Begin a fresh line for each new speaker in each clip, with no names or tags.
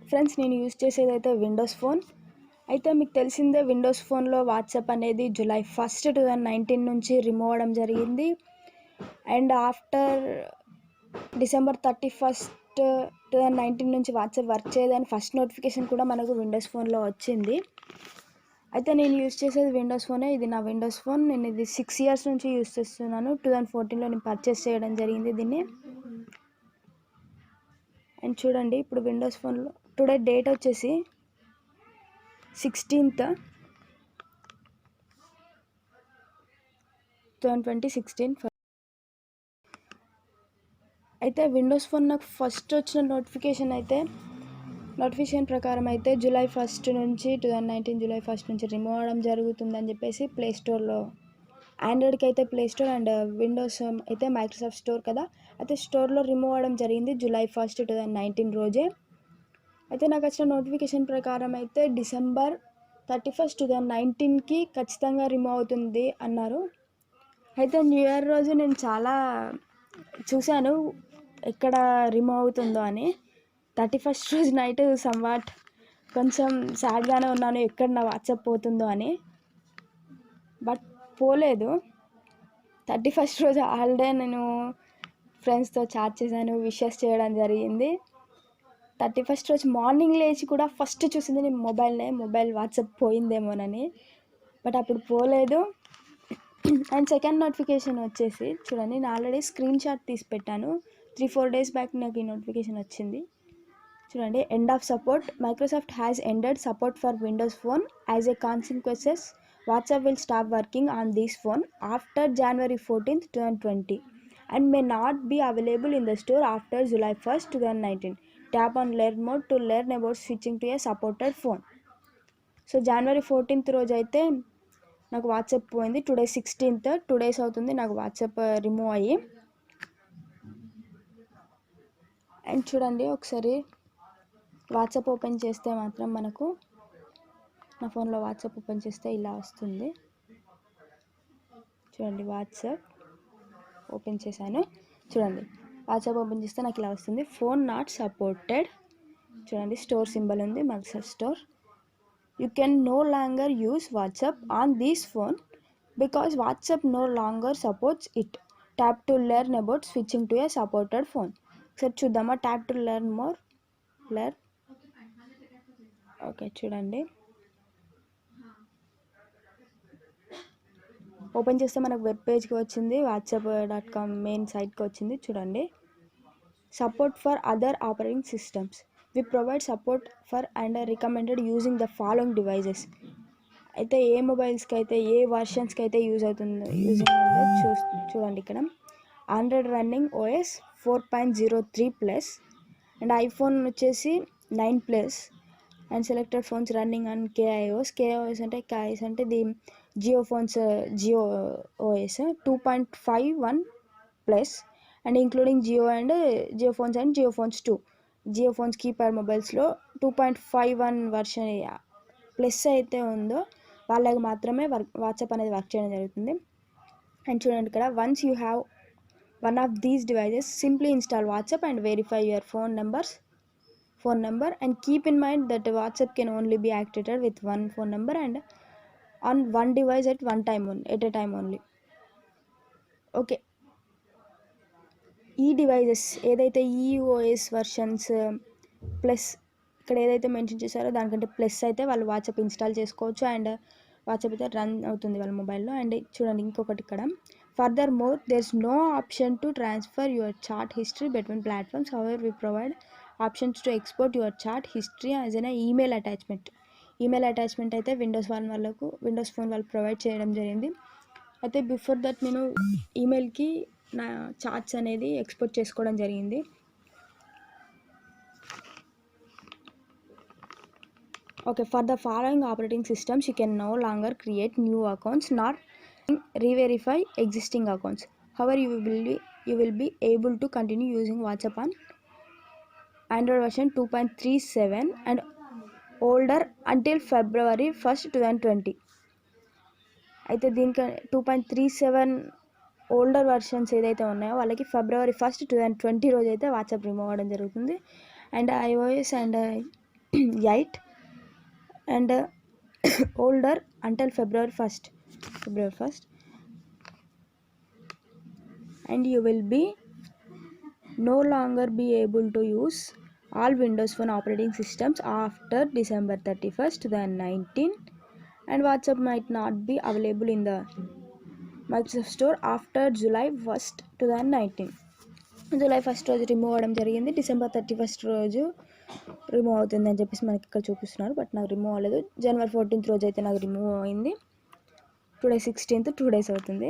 Friends, నేను use చేసేది అయితే విండోస్ ఫోన్. అయితే మీకు తెలిసిందే, విండోస్ ఫోన్లో వాట్సాప్ అనేది July 1, 2019 నుంచి రిమూవ్ అవ్వడం జరిగింది. అండ్ ఆఫ్టర్ December 31, 2019 నుంచి వాట్సాప్ వర్క్ చేయదని ఫస్ట్ నోటిఫికేషన్ కూడా మనకు విండోస్ ఫోన్లో వచ్చింది. అయితే నేను యూజ్ చేసేది విండోస్ ఫోనే. ఇది నా విండోస్ ఫోన్. నేను ఇది 6 years నుంచి యూజ్ చేస్తున్నాను. 2014లో నేను పర్చేస్ చేయడం జరిగింది దీన్ని. అండ్ చూడండి, ఇప్పుడు విండోస్ ఫోన్లో టుడే డేట్ వచ్చేసి 16th 2020. అయితే విండోస్ ఫోన్ నాకు ఫస్ట్ వచ్చిన నోటిఫికేషన్ ప్రకారం అయితే July 1 నుంచి 2019 July 1 నుంచి రిమూవ్ అవ్వడం జరుగుతుందని చెప్పేసి ప్లేస్టోర్లో, ఆండ్రాయిడ్కి అయితే ప్లేస్టోర్ అండ్ విండోస్ అయితే మైక్రోసాఫ్ట్ స్టోర్ కదా, అయితే స్టోర్లో రిమూవ్ అవ్వడం జరిగింది July 1, 2019 రోజే. అయితే నాకు వచ్చిన నోటిఫికేషన్ ప్రకారం అయితే December 31, 2019కి ఖచ్చితంగా రిమూవ్ అవుతుంది అన్నారు. అయితే న్యూ ఇయర్ రోజు నేను చాలా చూశాను ఎక్కడ రిమూవ్ అవుతుందో అని. 31st రోజు నైట్ సమ్వాట్ కొంచెం సాడ్గానే ఉన్నాను, ఎక్కడ నా వాట్సాప్ పోతుందో అని. బట్ పోలేదు. 31st రోజు హాలిడే నేను ఫ్రెండ్స్తో చాట్ చేశాను, విషెస్ చేయడం జరిగింది. 31st రోజు మార్నింగ్ లేచి కూడా ఫస్ట్ చూసింది నేను మొబైల్ వాట్సాప్ పోయిందేమోనని. బట్ అప్పుడు పోలేదు. అండ్ సెకండ్ నోటిఫికేషన్ వచ్చేసి చూడండి, నేను ఆల్రెడీ స్క్రీన్ షాట్ తీసి పెట్టాను. 3-4 days బ్యాక్ నాకు ఈ నోటిఫికేషన్ వచ్చింది. చూడండి, end of support. Microsoft has ended support for Windows phone. As a consequences, WhatsApp will stop working on this phone after January 14, 2020 and may not be available in the store after July 1, 2019. Tap on Learn More to learn about switching to a supported phone. So January 14th రోజు అయితే నాకు WhatsApp పోయింది. Today 16th, 2 days అవుతుంది నాకు WhatsApp remove అయ్యి. And చూడండి, ఒకసారి WhatsApp open చేస్తే మాత్రం మనకు నా ఫోన్లో వాట్సాప్ ఓపెన్ చేస్తే ఇలా వస్తుంది. చూడండి, వాట్సాప్ ఓపెన్ చేశాను. చూడండి, వాట్సాప్ ఓపెన్ చేస్తే నాకు ఇలా వస్తుంది. Phone not supported. చూడండి, స్టోర్ సింబల్ ఉంది, Microsoft store. You can no longer use WhatsApp on this phone because WhatsApp no longer supports it. Tap to learn about switching to a supported phone. ఒకసారి చూద్దామా? Tap to learn more. Okay, చూడండి, open చేస్తే మనకు web పేజ్కి వచ్చింది. whatsapp.com main సైట్కి వచ్చింది. చూడండి, support for other operating systems. We provide support for and are recommended using the following devices. అయితే ఏ మొబైల్స్కి అయితే ఏ వర్షన్స్కి అయితే యూజింగ్ చూడండి ఇక్కడ. Android running OS 4.03+, and iPhone వచ్చేసి 9+, and selected phones running and KIOS అంటే the Jio phones, Jio OS 2.51+, and including Jio phones and Jio phones 2. Jio phones keypad మొబైల్స్లో 2.51 version plus అయితే ఉందో వాళ్ళకి మాత్రమే వాట్సాప్ అనేది వర్క్ చేయడం జరుగుతుంది. అండ్ చూడండి ఇక్కడ, once you have one of these devices, simply install WhatsApp and verify your phone number and keep in mind that WhatsApp can only be activated with one phone number and on one device at a time only. Okay, ఈ devices ఏదైతే OS versions plus ఇక్కడ ఏదైతే mention చేశారో దానికంటే plus అయితే వాళ్ళు WhatsApp install చేసుకోవచ్చు and WhatsApp అయితే రన్ అవుతుంది వాళ్ళ మొబైల్లో. అండ్ చూడండి, ఇంకొకటి ఇక్కడ, further more there is no option to transfer your chat history between platforms. However we provide options to export your chat history as an email attachment అయితే Windows phone వాళ్ళు provide చేయడం జరిగింది. అయితే బిఫోర్ దట్ నేను ఈమెయిల్కి నా charts అనేది export చేసుకోవడం జరిగింది. Okay, for the following operating systems you can no longer create new accounts not reverify existing accounts. However you will be able to continue using WhatsApp on Android version 2.37 and older until February 1, 2020. అయితే దీనికి 2.37 older versions ఏదైతే ఉన్నాయో వాళ్ళకి February 1, 2020 రోజు అయితే WhatsApp remove అవ్వడం జరుగుతుంది. And iOS and 8 and older until February 1st, and you will be no longer be able to use all Windows Phone operating systems after December 31st, 2019, and WhatsApp might not be available in the Microsoft Store after July 1st, 2019. July 1st రోజు remove అవ్వడం జరిగింది. December 31st రోజు remove అవుతుంది అని చెప్పేసి మనకి ఇక్కడ చూపిస్తున్నారు, బట్ నాకు రిమూవ్ అవ్వలేదు. January 14th రోజు అయితే నాకు రిమూవ్ అయింది. టుడే 16th, 2 days అవుతుంది.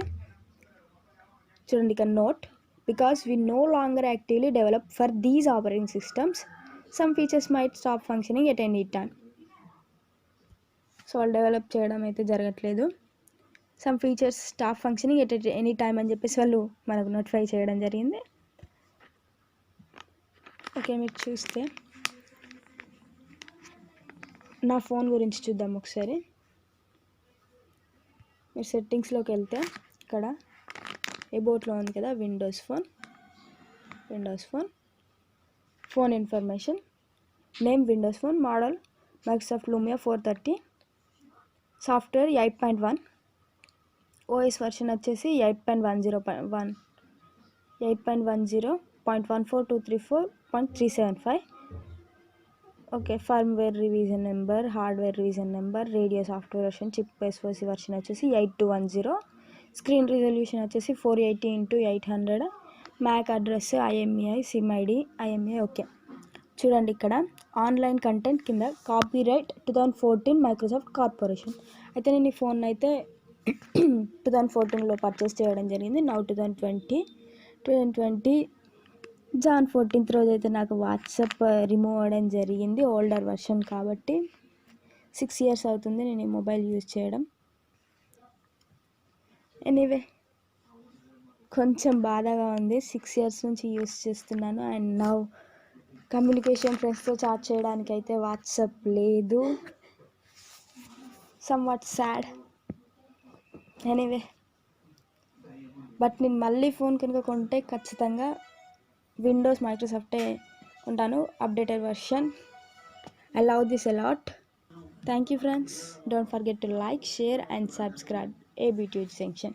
చూడండి ఇక్కడ note, because we no longer actively develop for these operating systems, some features might stop functioning at any time. So వాళ్ళు డెవలప్ చేయడం అయితే జరగట్లేదు. Some features stop functioning at any time అని చెప్పేసి వాళ్ళు మనకు నోటిఫై చేయడం జరిగింది. ఓకే, మీరు చూస్తే నా ఫోన్ గురించి చూద్దాం ఒకసారి. మీరు సెట్టింగ్స్లోకి వెళ్తే ఇక్కడ అబౌట్లో ఉంది కదా Windows phone information, name Windows phone, model Microsoft Lumia 430, software 8.1, OS version వచ్చేసి 8.10.14234.375. Okay, firmware revision number, hardware revision number, radio software version, chip SOC version వచ్చేసి 8210, స్క్రీన్ రిజల్యూషన్ వచ్చేసి 480x800, MAC address IMEI, SIM ID IMEI. Okay, చూడండి ఇక్కడ online content కింద copyright 2014 Microsoft corporation. అయితే నేను ఈ phone అయితే 2014లో పర్చేస్ చేయడం జరిగింది. నౌ 2020 Jan 14th రోజు అయితే నాకు వాట్సాప్ రిమూవ్ అవ్వడం జరిగింది, ఓల్డర్ వర్షన్ కాబట్టి. 6 years అవుతుంది నేను ఈ మొబైల్ యూజ్ చేయడం. ఎనీవే కొంచెం బాధగా ఉంది, 6 years నుంచి యూజ్ చేస్తున్నాను. అండ్ నౌ కమ్యూనికేషన్ ఫ్రెండ్స్తో చాట్ చేయడానికి అయితే వాట్సాప్ లేదు. Somewhat sad. ఎనీవే, బట్ నేను మళ్ళీ ఫోన్ కనుక కొంటే ఖచ్చితంగా విండోస్ మైక్రోసాఫ్టే కొంటాను, updated version. I love this a lot. Thank you friends. Don't forget to like, share and subscribe AB Tuge Junction.